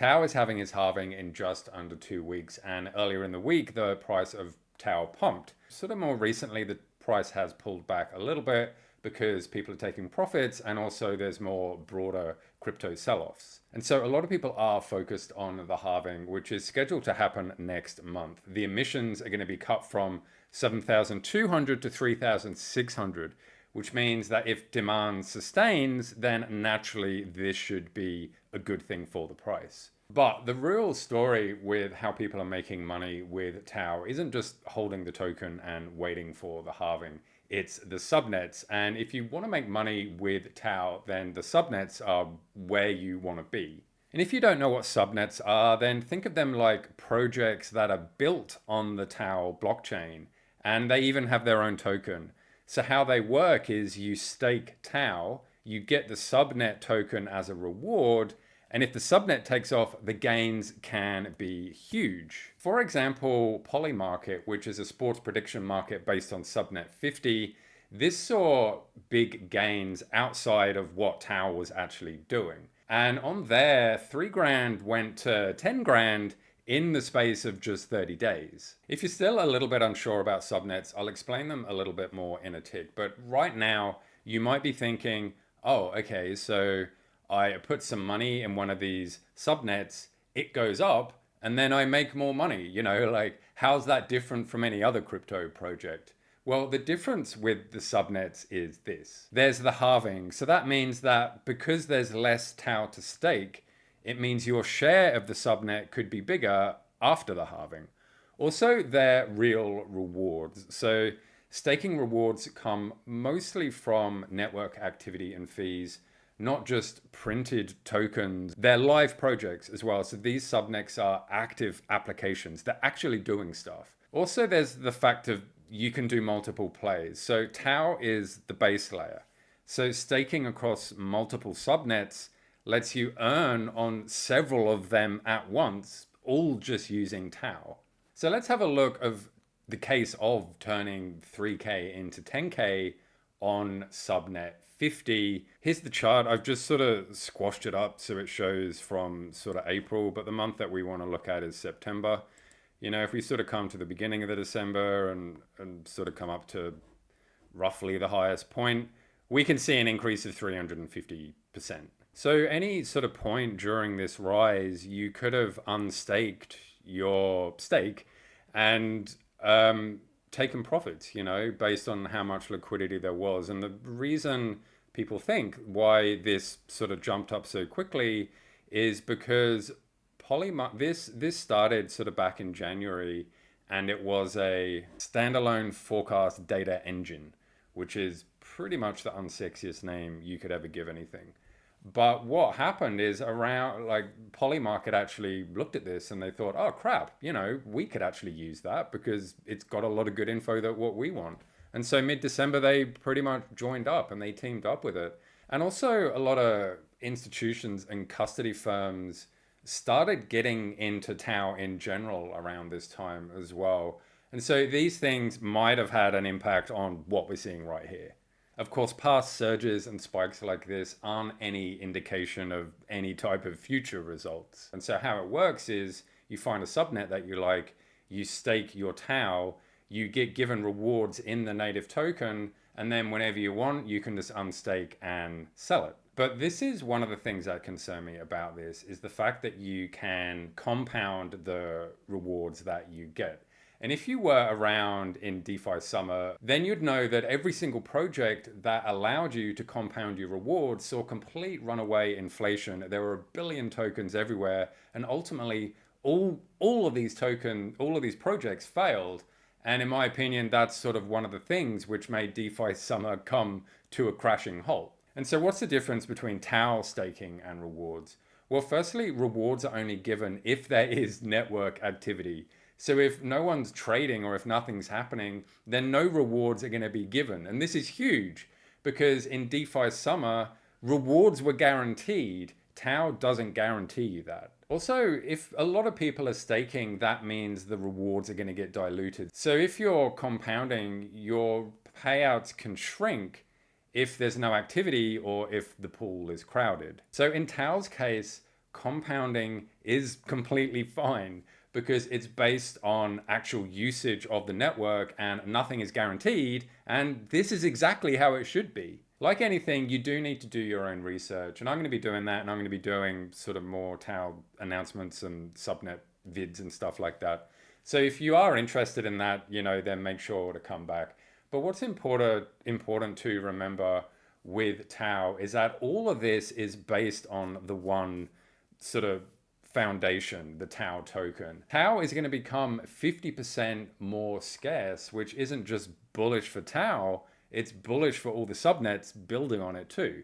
TAO is having its halving in just under 2 weeks, and earlier in the week, the price of TAO pumped. Sort of more recently, the price has pulled back a little bit because people are taking profits, and also there's more broader crypto sell-offs. And so a lot of people are focused on the halving, which is scheduled to happen next month. The emissions are going to be cut from 7,200 to 3,600, which means that if demand sustains, then naturally this should be a good thing for the price. But the real story with how people are making money with TAO isn't just holding the token and waiting for the halving. It's the subnets. And if you want to make money with TAO, then the subnets are where you want to be. And if you don't know what subnets are, then think of them like projects that are built on the TAO blockchain, and they even have their own token. So how they work is you stake TAO, you get the subnet token as a reward, and if the subnet takes off, the gains can be huge. For example, Polymarket, which is a sports prediction market based on Subnet 50, this saw big gains outside of what TAO was actually doing. And on there, 3 grand went to 10 grand in the space of just 30 days. If you're still a little bit unsure about subnets, I'll explain them a little bit more in a tick. But right now, you might be thinking, oh, okay, so I put some money in one of these subnets, it goes up, and then I make more money. Like, how's that different from any other crypto project? Well, the difference with the subnets is this. There's the halving. So that means that because there's less TAO to stake, it means your share of the subnet could be bigger after the halving. Also, they're real rewards. So staking rewards come mostly from network activity and fees, not just printed tokens. They're live projects as well. So these subnets are active applications. They're actually doing stuff. Also, there's the fact of you can do multiple plays. So TAO is the base layer. So staking across multiple subnets lets you earn on several of them at once, all just using TAO. So let's have a look of the case of turning 3K into 10K on Subnet 50. Here's the chart. I've just sort of squashed it up so it shows from sort of April, but the month that we want to look at is September. If we sort of come to the beginning of the December and sort of come up to roughly the highest point, we can see an increase of 350%. So any sort of point during this rise, you could have unstaked your stake and taken profits, based on how much liquidity there was. And the reason people think why this sort of jumped up so quickly is because this started sort of back in January, and it was a standalone forecast data engine, which is pretty much the unsexiest name you could ever give anything. But what happened is Polymarket actually looked at this and they thought, oh crap, we could actually use that because it's got a lot of good info that what we want. And so mid-December, they pretty much joined up and they teamed up with it. And also a lot of institutions and custody firms started getting into TAO in general around this time as well. And so these things might have had an impact on what we're seeing right here. Of course, past surges and spikes like this aren't any indication of any type of future results. And so how it works is you find a subnet that you like, you stake your TAO, you get given rewards in the native token, and then whenever you want, you can just unstake and sell it. But this is one of the things that concern me about this, is the fact that you can compound the rewards that you get. And if you were around in DeFi summer, then you'd know that every single project that allowed you to compound your rewards saw complete runaway inflation. There were a billion tokens everywhere, and ultimately all of these projects failed. And in my opinion, that's sort of one of the things which made DeFi summer come to a crashing halt. And so what's the difference between TAO staking and rewards? Well, firstly, rewards are only given if there is network activity. So if no one's trading or if nothing's happening, then no rewards are going to be given. And this is huge because in DeFi summer, rewards were guaranteed. TAO doesn't guarantee you that. Also, if a lot of people are staking, that means the rewards are going to get diluted. So if you're compounding, your payouts can shrink if there's no activity or if the pool is crowded. So in TAO's case, compounding is completely fine because it's based on actual usage of the network and nothing is guaranteed. And this is exactly how it should be. Like anything, you do need to do your own research. And I'm going to be doing that. And I'm going to be doing sort of more TAO announcements and subnet vids and stuff like that. So if you are interested in that, then make sure to come back. But what's important to remember with TAO is that all of this is based on the one sort of foundation, the TAO token. TAO is going to become 50% more scarce, which isn't just bullish for TAO, it's bullish for all the subnets building on it too.